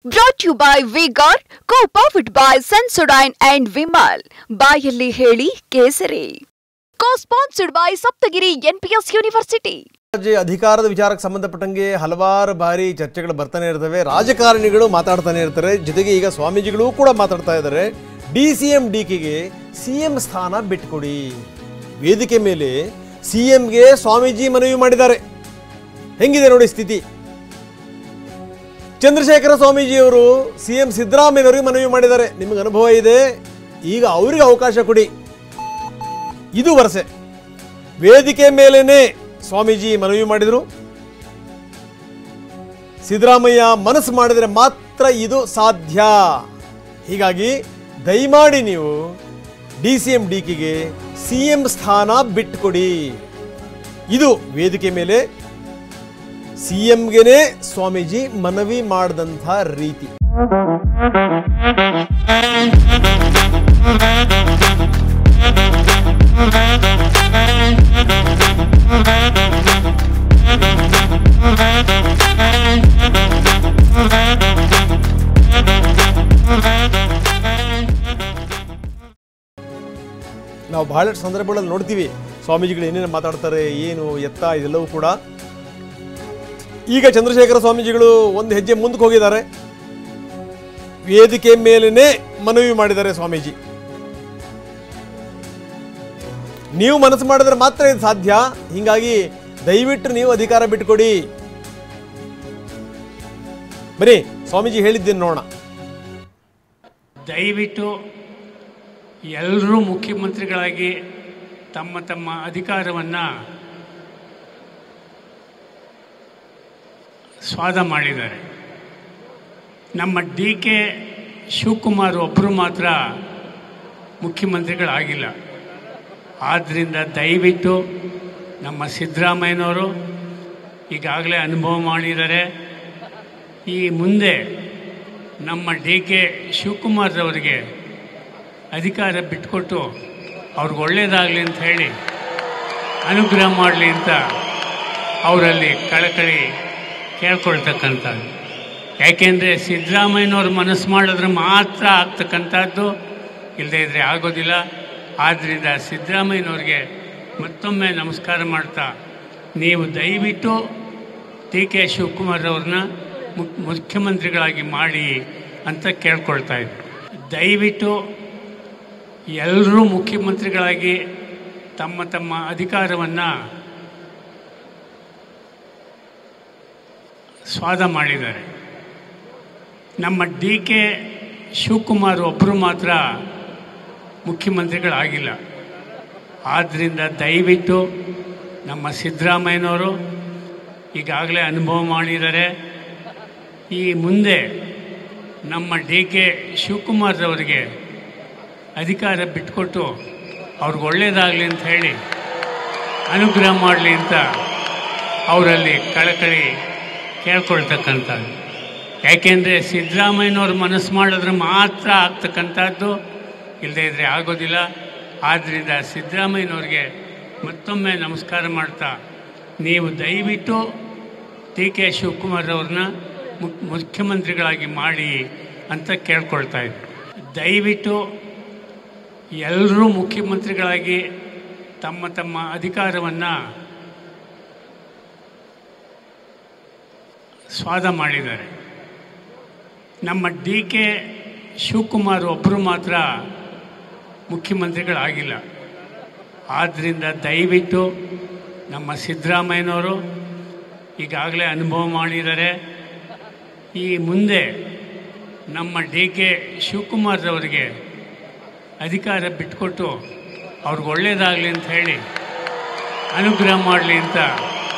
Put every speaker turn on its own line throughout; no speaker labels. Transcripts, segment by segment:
Brought to you by V-Guard, co-powered by Sensodyne and Vimal. ಬಾಯಲ್ಲಿ ಹೇಳಿ ಕೇಸರಿ. Co-sponsored by Saptagiri NPS University.
ಅಧಿಕಾರದ ವಿಚಾರಕ್ಕೆ ಸಂಬಂಧಪಟ್ಟಂಗೆ ಹಲವಾರು ಬಾರಿ ಚರ್ಚೆಗಳು ಬರ್ತಾನೆ ಇರ್ತವೆ. ರಾಜಕಾರಣಿಗಳು ಮಾತಾಡ್ತಾನೆ ಇರ್ತಾರೆ. ಜೊತೆಗೆ ಈಗ ಸ್ವಾಮೀಜಿಗಳು ಕೂಡ ಮಾತಾಡ್ತಾ ಇದ್ದಾರೆ. DCM DKಗೆ CM ಸ್ಥಾನ ಬಿಟ್ಕೊಡಿ. ವೇದಿಕೆ ಮೇಲೆ CMಗೆ ಸ್ವಾಮೀಜಿ ಮನವಿ ಮಾಡಿದ್ದಾರೆ. ಹೆಂಗಿದೆ ನೋಡಿ ಸ್ಥಿತಿ. ಚಂದ್ರಶೇಖರ ಸ್ವಾಮೀಜಿಯವರು CM ಸಿದ್ದರಾಮಯ್ಯನವರಿಗೆ ಮನವಿ ಮಾಡಿದ್ದಾರೆ. ನಿಮಗೆ ಅನುಭವ ಇದೆ, ಈಗ ಅವರಿಗೆ ಅವಕಾಶ ಕೊಡಿ. ಇದು ವರಸೆ. ವೇದಿಕೆ ಮೇಲೇನೆ ಸ್ವಾಮೀಜಿ ಮನವಿ ಮಾಡಿದರು. ಸಿದ್ದರಾಮಯ್ಯ ಮನಸ್ಸು ಮಾಡಿದರೆ ಮಾತ್ರ ಇದು ಸಾಧ್ಯ. ಹೀಗಾಗಿ ದಯಮಾಡಿ ನೀವು DCM DKಗೆ CM ಸ್ಥಾನ ಬಿಟ್ಟುಕೊಡಿ. ಇದು ವೇದಿಕೆ ಮೇಲೆ CMಗೆನೇ ಸ್ವಾಮೀಜಿ ಮನವಿ ಮಾಡಿದಂಥ ರೀತಿ. ನಾವು ಬಹಳಷ್ಟು ಸಂದರ್ಭಗಳಲ್ಲಿ ನೋಡ್ತೀವಿ ಸ್ವಾಮೀಜಿಗಳು ಏನೇನು ಮಾತಾಡ್ತಾರೆ, ಏನು ಎತ್ತ ಇದೆಲ್ಲವೂ ಕೂಡ. ಈಗ ಚಂದ್ರಶೇಖರ ಸ್ವಾಮೀಜಿಗಳು ಒಂದು ಹೆಜ್ಜೆ ಮುಂದಕ್ಕೆ ಹೋಗಿದ್ದಾರೆ. ವೇದಿಕೆ ಮೇಲೇನೆ ಮನವಿ ಮಾಡಿದ್ದಾರೆ ಸ್ವಾಮೀಜಿ. ನೀವು ಮನಸ್ಸು ಮಾಡಿದ್ರೆ ಮಾತ್ರ ಇದು ಸಾಧ್ಯ. ಹೀಗಾಗಿ ದಯವಿಟ್ಟು ನೀವು ಅಧಿಕಾರ ಬಿಟ್ಟುಕೊಡಿ. ಬನ್ನಿ ಸ್ವಾಮೀಜಿ ಹೇಳಿದ್ದೇನು ನೋಡೋಣ.
ದಯವಿಟ್ಟು ಎಲ್ಲರೂ ಮುಖ್ಯಮಂತ್ರಿಗಳಾಗಿ ತಮ್ಮ ತಮ್ಮ ಅಧಿಕಾರವನ್ನು ಸ್ವಾದ ಮಾಡಿದ್ದಾರೆ. ನಮ್ಮ DK ಶಿವಕುಮಾರ್ ಒಬ್ಬರು ಮಾತ್ರ ಮುಖ್ಯಮಂತ್ರಿಗಳಾಗಿಲ್ಲ. ಆದ್ದರಿಂದ ದಯವಿಟ್ಟು ನಮ್ಮ ಸಿದ್ದರಾಮಯ್ಯನವರು ಈಗಾಗಲೇ ಅನುಭವ ಮಾಡಿದ್ದಾರೆ. ಈ ಮುಂದೆ ನಮ್ಮ DK ಶಿವಕುಮಾರ್ರವರಿಗೆ ಅಧಿಕಾರ ಬಿಟ್ಟುಕೊಟ್ಟು ಅವ್ರಿಗೆ ಒಳ್ಳೆಯದಾಗಲಿ ಅಂತ ಹೇಳಿ ಅನುಗ್ರಹ ಮಾಡಲಿ ಅಂತ ಅವರಲ್ಲಿ ಕಳಕಳಿ ಕೇಳ್ಕೊಳ್ತಕ್ಕಂಥದ್ದು. ಯಾಕೆಂದರೆ ಸಿದ್ದರಾಮಯ್ಯನವ್ರು ಮನಸ್ಸು ಮಾಡಿದ್ರೆ ಮಾತ್ರ ಆಗ್ತಕ್ಕಂಥದ್ದು, ಇಲ್ಲದೇ ಇದ್ದರೆ ಆಗೋದಿಲ್ಲ. ಆದ್ದರಿಂದ ಸಿದ್ದರಾಮಯ್ಯನವ್ರಿಗೆ ಮತ್ತೊಮ್ಮೆ ನಮಸ್ಕಾರ ಮಾಡ್ತಾ ನೀವು ದಯವಿಟ್ಟು DK ಶಿವಕುಮಾರ್ರವ್ರನ್ನ ಮುಖ್ಯಮಂತ್ರಿಗಳಾಗಿ ಮಾಡಿ ಅಂತ ಕೇಳ್ಕೊಳ್ತಾ ಇದ್ರು. ದಯವಿಟ್ಟು ಎಲ್ಲರೂ ಮುಖ್ಯಮಂತ್ರಿಗಳಾಗಿ ತಮ್ಮ ತಮ್ಮ ಅಧಿಕಾರವನ್ನು ಸ್ವಾದ ಮಾಡಿದ್ದಾರೆ. ನಮ್ಮ DK ಶಿವಕುಮಾರ್ ಒಬ್ಬರು ಮಾತ್ರ ಮುಖ್ಯಮಂತ್ರಿಗಳಾಗಿಲ್ಲ. ಆದ್ದರಿಂದ ದಯವಿಟ್ಟು ನಮ್ಮ ಸಿದ್ದರಾಮಯ್ಯನವರು ಈಗಾಗಲೇ ಅನುಭವ ಮಾಡಿದ್ದಾರೆ. ಈ ಮುಂದೆ ನಮ್ಮ DK ಶಿವಕುಮಾರ್ರವರಿಗೆ ಅಧಿಕಾರ ಬಿಟ್ಟುಕೊಟ್ಟು ಅವ್ರಿಗೆ ಒಳ್ಳೆಯದಾಗಲಿ ಅಂತ ಹೇಳಿ ಅನುಗ್ರಹ ಮಾಡಲಿ ಅಂತ ಅವರಲ್ಲಿ ಕಳಕಳಿ ಕೇಳ್ಕೊಳ್ತಕ್ಕಂಥದ್ದು. ಯಾಕೆಂದರೆ ಸಿದ್ದರಾಮಯ್ಯನವ್ರು ಮನಸ್ಸು ಮಾಡಿದ್ರೆ ಮಾತ್ರ ಆಗ್ತಕ್ಕಂಥದ್ದು, ಇಲ್ಲದೇ ಇದ್ದರೆ ಆಗೋದಿಲ್ಲ. ಆದ್ದರಿಂದ ಸಿದ್ದರಾಮಯ್ಯನವ್ರಿಗೆ ಮತ್ತೊಮ್ಮೆ ನಮಸ್ಕಾರ ಮಾಡ್ತಾ ನೀವು ದಯವಿಟ್ಟು DK ಶಿವಕುಮಾರ್ರವ್ರನ್ನ ಮುಖ್ಯಮಂತ್ರಿಗಳಾಗಿ ಮಾಡಿ ಅಂತ ಕೇಳ್ಕೊಳ್ತಾ ಇದ್ರು. ದಯವಿಟ್ಟು ಎಲ್ಲರೂ ಮುಖ್ಯಮಂತ್ರಿಗಳಾಗಿ ತಮ್ಮ ತಮ್ಮ ಅಧಿಕಾರವನ್ನು ಸ್ವಾದ ಮಾಡಿದ್ದಾರೆ. ನಮ್ಮ DK ಶಿವಕುಮಾರ್ ಒಬ್ಬರು ಮಾತ್ರ ಮುಖ್ಯಮಂತ್ರಿಗಳಾಗಿಲ್ಲ. ಆದ್ದರಿಂದ ದಯವಿಟ್ಟು ನಮ್ಮ ಸಿದ್ದರಾಮಯ್ಯನವರು ಈಗಾಗಲೇ ಅನುಭವ ಮಾಡಿದ್ದಾರೆ. ಈ ಮುಂದೆ ನಮ್ಮ DK ಶಿವಕುಮಾರ್ರವರಿಗೆ ಅಧಿಕಾರ ಬಿಟ್ಟುಕೊಟ್ಟು ಅವ್ರಿಗೆ ಒಳ್ಳೆಯದಾಗಲಿ ಅಂತ ಹೇಳಿ ಅನುಗ್ರಹ ಮಾಡಲಿ ಅಂತ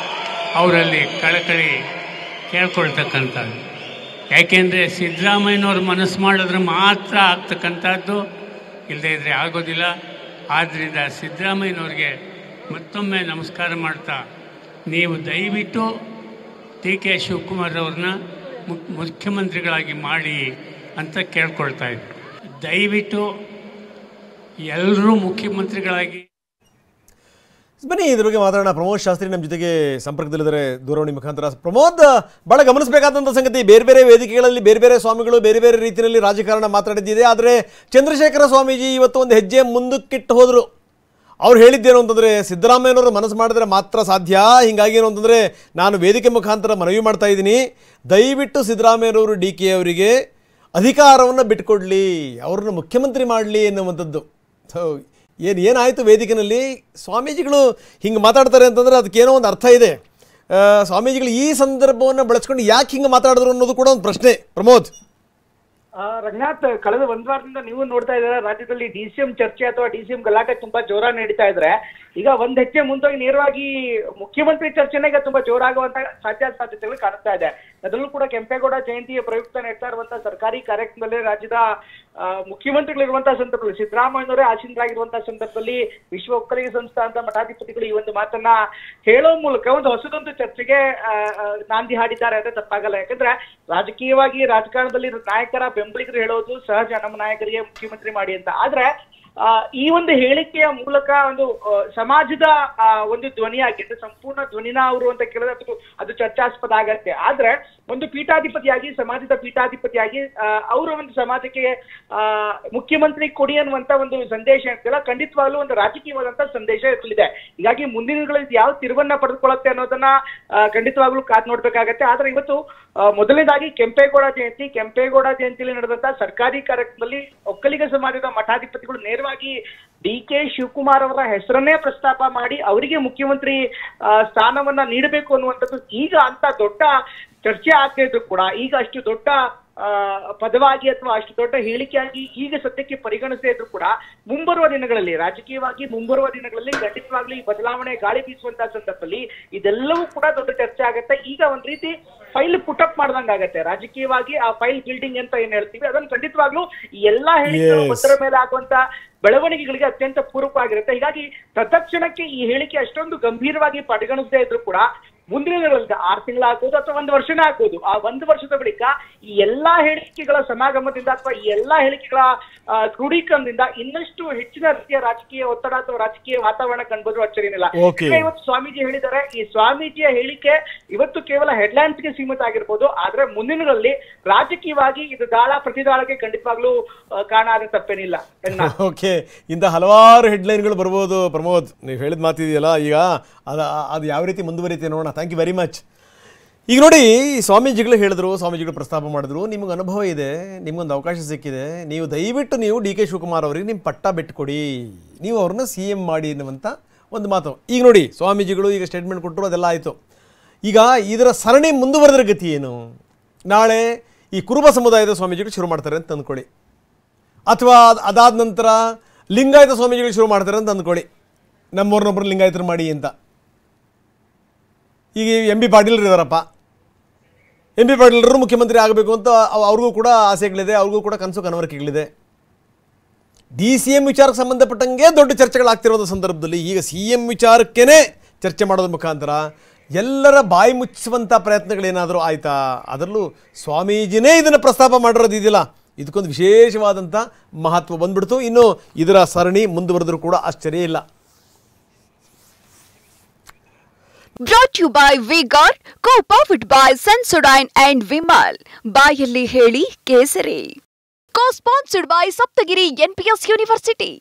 ಅವರಲ್ಲಿ ಕಳಕಳಿ ಕೇಳ್ಕೊಳ್ತಕ್ಕಂಥದ್ದು. ಯಾಕೆಂದರೆ ಸಿದ್ದರಾಮಯ್ಯನವ್ರು ಮನಸ್ಸು ಮಾಡಿದ್ರೆ ಮಾತ್ರ ಆಗ್ತಕ್ಕಂಥದ್ದು, ಇಲ್ಲದೇ ಇದ್ದರೆ ಆಗೋದಿಲ್ಲ. ಆದ್ದರಿಂದ ಸಿದ್ದರಾಮಯ್ಯನವ್ರಿಗೆ ಮತ್ತೊಮ್ಮೆ ನಮಸ್ಕಾರ ಮಾಡ್ತಾ ನೀವು ದಯವಿಟ್ಟು DK ಶಿವಕುಮಾರ್ರವ್ರನ್ನ ಮುಖ್ಯಮಂತ್ರಿಗಳಾಗಿ ಮಾಡಿ ಅಂತ ಕೇಳ್ಕೊಳ್ತಾ ಇದ್ರು. ದಯವಿಟ್ಟು ಎಲ್ಲರೂ ಮುಖ್ಯಮಂತ್ರಿಗಳಾಗಿ
ಬನ್ನಿ ಇದ್ರ ಬಗ್ಗೆ ಮಾತಾಡೋಣ. ಪ್ರಮೋದ್ ಶಾಸ್ತ್ರಿ ನಮ್ಮ ಜೊತೆಗೆ ಸಂಪರ್ಕದಲ್ಲಿದ್ದಾರೆ ದೂರವಾಣಿ ಮುಖಾಂತರ. ಪ್ರಮೋದ್, ಬಹಳ ಗಮನಿಸಬೇಕಾದಂಥ ಸಂಗತಿ, ಬೇರೆ ಬೇರೆ ವೇದಿಕೆಗಳಲ್ಲಿ ಬೇರೆ ಬೇರೆ ಸ್ವಾಮಿಗಳು ಬೇರೆ ಬೇರೆ ರೀತಿಯಲ್ಲಿ ರಾಜಕಾರಣ ಮಾತಾಡಿದ್ದಿದೆ. ಆದರೆ ಚಂದ್ರಶೇಖರ ಸ್ವಾಮೀಜಿ ಇವತ್ತು ಒಂದು ಹೆಜ್ಜೆ ಮುಂದಕ್ಕಿಟ್ಟು ಹೋದರು. ಅವ್ರು ಹೇಳಿದ್ದೇನು ಅಂತಂದರೆ, ಸಿದ್ದರಾಮಯ್ಯನವರು ಮನಸ್ಸು ಮಾಡಿದ್ರೆ ಮಾತ್ರ ಸಾಧ್ಯ. ಹೀಗಾಗಿ ಏನು ಅಂತಂದರೆ, ನಾನು ವೇದಿಕೆ ಮುಖಾಂತರ ಮನವಿ ಮಾಡ್ತಾ ಇದ್ದೀನಿ, ದಯವಿಟ್ಟು ಸಿದ್ದರಾಮಯ್ಯನವರು DK ಅವರಿಗೆ ಅಧಿಕಾರವನ್ನು ಬಿಟ್ಟುಕೊಡಲಿ, ಅವ್ರನ್ನ ಮುಖ್ಯಮಂತ್ರಿ ಮಾಡಲಿ ಎನ್ನುವಂಥದ್ದು. ಏನಾಯಿತು ವೇದಿಕೆಯಲ್ಲಿ ಸ್ವಾಮೀಜಿಗಳು ಹಿಂಗೆ ಮಾತಾಡ್ತಾರೆ ಅಂತಂದರೆ ಅದಕ್ಕೇನೋ ಒಂದು ಅರ್ಥ ಇದೆ. ಸ್ವಾಮೀಜಿಗಳು ಈ ಸಂದರ್ಭವನ್ನು ಬಳಸ್ಕೊಂಡು ಯಾಕೆ ಹಿಂಗೆ ಮಾತಾಡಿದ್ರು ಅನ್ನೋದು ಕೂಡ ಒಂದು ಪ್ರಶ್ನೆ. ಪ್ರಮೋದ್,
ರಂಗನಾಥ್, ಕಳೆದ ಒಂದ್ ವಾರದಿಂದ ನೀವು ನೋಡ್ತಾ ಇದ್ದಾರೆ, ರಾಜ್ಯದಲ್ಲಿ DCM ಚರ್ಚೆ ಅಥವಾ DCM ಗಲಾಟೆ ತುಂಬಾ ಜೋರಾಗಿ ನಡೀತಾ ಇದ್ರೆ, ಈಗ ಒಂದ್ ಹೆಜ್ಜೆ ಮುಂದೋಗಿ ನೇರವಾಗಿ ಮುಖ್ಯಮಂತ್ರಿ ಚರ್ಚೆನೇ ಈಗ ತುಂಬಾ ಜೋರಾಗುವಂತ ಸಾಧ್ಯತೆಗಳು ಕಾಣಿಸ್ತಾ ಇದೆ. ಅದರಲ್ಲೂ ಕೂಡ ಕೆಂಪೇಗೌಡ ಜಯಂತಿಯ ಪ್ರಯುಕ್ತ ನಡೀತಾ ಇರುವಂತಹ ಸರ್ಕಾರಿ ಕಾರ್ಯಕ್ರಮದಲ್ಲಿ ರಾಜ್ಯದ ಮುಖ್ಯಮಂತ್ರಿಗಳಿರುವಂತಹ ಸಂದರ್ಭದಲ್ಲಿ, ಸಿದ್ದರಾಮಯ್ಯನವರೇ ಆಸೀನರಾಗಿರುವಂತಹ ಸಂದರ್ಭದಲ್ಲಿ ವಿಶ್ವ ಒಕ್ಕಲಿಗ ಸಂಸ್ಥಾನದ ಮಠಾಧಿಪತಿಗಳು ಈ ಒಂದು ಮಾತನ್ನ ಹೇಳೋ ಮೂಲಕ ಒಂದು ಹೊಸದೊಂದು ಚರ್ಚೆಗೆ ನಾಂದಿ ಹಾಡಿದ್ದಾರೆ ಅಂತ ತಪ್ಪಾಗಲ್ಲ. ಯಾಕಂದ್ರೆ ರಾಜಕೀಯವಾಗಿ ರಾಜಕಾರಣದಲ್ಲಿ ನಾಯಕರ ಬೆಂಬಲಿಗರು ಹೇಳೋದು ಸಹಜ, ನಮ್ಮ ನಾಯಕರಿಗೆ ಮುಖ್ಯಮಂತ್ರಿ ಮಾಡಿ ಅಂತ. ಆದ್ರೆ ಈ ಒಂದು ಹೇಳಿಕೆಯ ಮೂಲಕ ಒಂದು ಸಮಾಜದ ಒಂದು ಧ್ವನಿಯಾಗಿ, ಸಂಪೂರ್ಣ ಧ್ವನಿನ ಅವರು ಅಂತ ಕೇಳಿದ್ರೆ ಅದು ಚರ್ಚಾಸ್ಪದ ಆಗತ್ತೆ. ಆದ್ರೆ ಒಂದು ಪೀಠಾಧಿಪತಿಯಾಗಿ, ಸಮಾಜದ ಪೀಠಾಧಿಪತಿಯಾಗಿ ಅವರು ಒಂದು ಸಮಾಜಕ್ಕೆ ಮುಖ್ಯಮಂತ್ರಿ ಕೊಡಿ ಅನ್ನುವಂತ ಒಂದು ಸಂದೇಶ ಅಂತೆಲ್ಲ ಖಂಡಿತವಾಗ್ಲೂ ಒಂದು ರಾಜಕೀಯವಾದಂತ ಸಂದೇಶ ಇರಲಿದೆ. ಹೀಗಾಗಿ ಮುಂದಿನ ದಿನಗಳಲ್ಲಿ ಯಾವ ತಿರುವನ್ನ ಪಡೆದುಕೊಳ್ಳುತ್ತೆ ಅನ್ನೋದನ್ನ ಖಂಡಿತವಾಗ್ಲೂ ಕಾದ್ ನೋಡ್ಬೇಕಾಗತ್ತೆ. ಆದ್ರೆ ಇವತ್ತು ಮೊದಲನೇದಾಗಿ ಕೆಂಪೇಗೌಡ ಜಯಂತಿಯಲ್ಲಿ ನಡೆದಂತಹ ಸರ್ಕಾರಿ ಕಾರ್ಯಕ್ರಮದಲ್ಲಿ ಒಕ್ಕಲಿಗ ಸಮಾಜದ ಮಠಾಧಿಪತಿಗಳು ನೇರವಾಗಿ DK ಶಿವಕುಮಾರ್ ಅವರ ಹೆಸರನ್ನೇ ಪ್ರಸ್ತಾಪ ಮಾಡಿ ಅವರಿಗೆ ಮುಖ್ಯಮಂತ್ರಿ ಸ್ಥಾನವನ್ನ ನೀಡಬೇಕು ಅನ್ನುವಂಥದ್ದು ಈಗ ಅಂತ ದೊಡ್ಡ ಚರ್ಚೆ ಆಗ್ತಾ ಇದ್ರು ಕೂಡ, ಈಗ ಅಷ್ಟು ದೊಡ್ಡ ಪದವಾಗಿ ಅಥವಾ ಅಷ್ಟು ದೊಡ್ಡ ಹೇಳಿಕೆಯಾಗಿ ಈಗ ಸದ್ಯಕ್ಕೆ ಪರಿಗಣಿಸದೇ ಇದ್ರು ಕೂಡ, ಮುಂಬರುವ ದಿನಗಳಲ್ಲಿ ರಾಜಕೀಯವಾಗಿ ಖಂಡಿತವಾಗ್ಲೂ ಈ ಬದಲಾವಣೆ ಗಾಳಿ ಬೀಸುವಂತಹ ಸಂದರ್ಭದಲ್ಲಿ ಇದೆಲ್ಲವೂ ಕೂಡ ದೊಡ್ಡ ಚರ್ಚೆ ಆಗತ್ತೆ. ಈಗ ಒಂದ್ ರೀತಿ ಫೈಲ್ ಪುಟಪ್ ಮಾಡ್ದಂಗಾಗತ್ತೆ ರಾಜಕೀಯವಾಗಿ. ಆ ಫೈಲ್ ಬಿಲ್ಡಿಂಗ್ ಅಂತ ಏನ್ ಹೇಳ್ತೀವಿ, ಅದನ್ನು ಖಂಡಿತವಾಗ್ಲೂ ಈ ಎಲ್ಲಾ ಹೇಳಿಕೆಗಳು ಒಂದರ ಮೇಲೆ ಆಗುವಂತ ಬೆಳವಣಿಗೆಗಳಿಗೆ ಅತ್ಯಂತ ಪೂರಕವಾಗಿರುತ್ತೆ. ಹೀಗಾಗಿ ತತ್ಕ್ಷಣಕ್ಕೆ ಈ ಹೇಳಿಕೆ ಅಷ್ಟೊಂದು ಗಂಭೀರವಾಗಿ ಪರಿಗಣಿಸದೇ ಇದ್ರು ಕೂಡ ಮುಂದಿನ ದಿನಗಳಲ್ಲಿ 6 ತಿಂಗಳಾಗ್ಬೋದು ಅಥವಾ 1 ವರ್ಷನೇ ಆಗ್ಬೋದು, ಆ 1 ವರ್ಷದ ಬಳಿಕ ಈ ಎಲ್ಲಾ ಹೇಳಿಕೆಗಳ ಸಮಾಗಮದಿಂದ ಅಥವಾ ಈ ಎಲ್ಲಾ ಹೇಳಿಕೆಗಳ ಕ್ರೋಢೀಕರಣದಿಂದ ಇನ್ನಷ್ಟು ಹೆಚ್ಚಿನ ರೀತಿಯ ರಾಜಕೀಯ ಒತ್ತಡ ಅಥವಾ ರಾಜಕೀಯ ವಾತಾವರಣ ಕಂಡುಬಂದ್ರು ಅಚ್ಚರಿನಿಲ್ಲ. ಇವತ್ತು ಸ್ವಾಮೀಜಿ ಹೇಳಿದ್ದಾರೆ, ಈ ಸ್ವಾಮೀಜಿಯ ಹೇಳಿಕೆ ಇವತ್ತು ಕೇವಲ ಹೆಡ್ಲೈನ್ಸ್ಗೆ ಸೀಮಿತ ಆಗಿರ್ಬೋದು, ಆದ್ರೆ ಮುಂದಿನ ದಿನಗಳಲ್ಲಿ ರಾಜಕೀಯವಾಗಿ ಇದು ದಾಳ ಪ್ರತಿದಾಳಕ್ಕೆ ಖಂಡಿತವಾಗ್ಲೂ ಕಾರಣ ಆದ್ರೆ ತಪ್ಪೇನಿಲ್ಲ.
ಓಕೆ, ಇಂಥ ಹಲವಾರು ಹೆಡ್ಲೈನ್ಗಳು ಬರ್ಬೋದು. ಪ್ರಮೋದ್, ನೀವು ಹೇಳಿದ ಮಾತಿದೆಯಲ್ಲ, ಈಗ ಅದು ಯಾವ ರೀತಿ ಮುಂದುವರಿಯುತ್ತೆ ನೋಡೋಣ. Thank you very much. ಈಗ ನೋಡಿ, ಸ್ವಾಮೀಜಿಗಳು ಹೇಳಿದ್ರು, ಸ್ವಾಮೀಜಿಗಳು ಪ್ರಸ್ತಾಪ ಮಾಡಿದ್ರು, ನಿಮಗೆ ಅನುಭವ ಇದೆ, ನಿಮಗೊಂದು ಅವಕಾಶ ಸಿಕ್ಕಿದೆ, ದಯವಿಟ್ಟು DK ಶಿವಕುಮಾರ್ ಅವರಿಗೆ ನಿಮ್ಮ ಪಟ್ಟ ಬಿಟ್ಟುಕೊಡಿ, ನೀವು ಅವ್ರನ್ನ CM ಮಾಡಿ ಎನ್ನುವಂಥ ಒಂದು ಮಾತು. ಈಗ ನೋಡಿ, ಸ್ವಾಮೀಜಿಗಳು ಈಗ ಸ್ಟೇಟ್ಮೆಂಟ್ ಕೊಟ್ಟರು, ಅದೆಲ್ಲ ಆಯಿತು. ಈಗ ಇದರ ಸರಣಿ ಮುಂದುವರೆದ್ರ ಗತಿ ಏನು? ನಾಳೆ ಈ ಕುರುಬ ಸಮುದಾಯದ ಸ್ವಾಮೀಜಿಗಳು ಶುರು ಮಾಡ್ತಾರೆ ಅಂತ ಅಂದ್ಕೊಳ್ಳಿ, ಅಥವಾ ಅದಾದ ನಂತರ ಲಿಂಗಾಯತ ಸ್ವಾಮೀಜಿಗಳು ಶುರು ಮಾಡ್ತಾರೆ ಅಂತ ಅಂದ್ಕೊಳ್ಳಿ, ನಮ್ಮವ್ರನ್ನೊಬ್ಬರು ಲಿಂಗಾಯತರು ಮಾಡಿ ಅಂತ. ಈಗ MB ಪಾಟೀಲ್ ಇದ್ದಾರಪ್ಪ, MB ಪಾಟೀಲರು ಮುಖ್ಯಮಂತ್ರಿ ಆಗಬೇಕು ಅಂತ ಅವ್ರಿಗೂ ಕೂಡ ಆಸೆಗಳಿದೆ, ಅವ್ರಿಗೂ ಕೂಡ ಕನವರಿಕೆಗಳಿದೆ. DCM ವಿಚಾರಕ್ಕೆ ಸಂಬಂಧಪಟ್ಟಂಗೆ ದೊಡ್ಡ ಚರ್ಚೆಗಳಾಗ್ತಿರೋದು ಸಂದರ್ಭದಲ್ಲಿ ಈಗ CM ವಿಚಾರಕ್ಕೇ ಚರ್ಚೆ ಮಾಡೋದ್ರ ಮುಖಾಂತರ ಎಲ್ಲರ ಬಾಯಿ ಮುಚ್ಚಿಸುವಂಥ ಪ್ರಯತ್ನಗಳೇನಾದರೂ ಆಯಿತಾ? ಅದರಲ್ಲೂ ಸ್ವಾಮೀಜಿನೇ ಇದನ್ನು ಪ್ರಸ್ತಾಪ ಮಾಡಿರೋದು ಇದೆಯಲ್ಲ, ಇದಕ್ಕೊಂದು ವಿಶೇಷವಾದಂಥ ಮಹತ್ವ ಬಂದ್ಬಿಡ್ತು. ಇನ್ನು ಇದರ ಸರಣಿ ಮುಂದುವರೆದರೂ ಕೂಡ ಆಶ್ಚರ್ಯ ಇಲ್ಲ.
Brought to you by V-Guard, co-powered by Sensodyne and Vimal. ಬಾಯಲ್ಲಿ ಹೇಳಿ ಕೇಸರಿ. Co-sponsored by Saptagiri NPS University.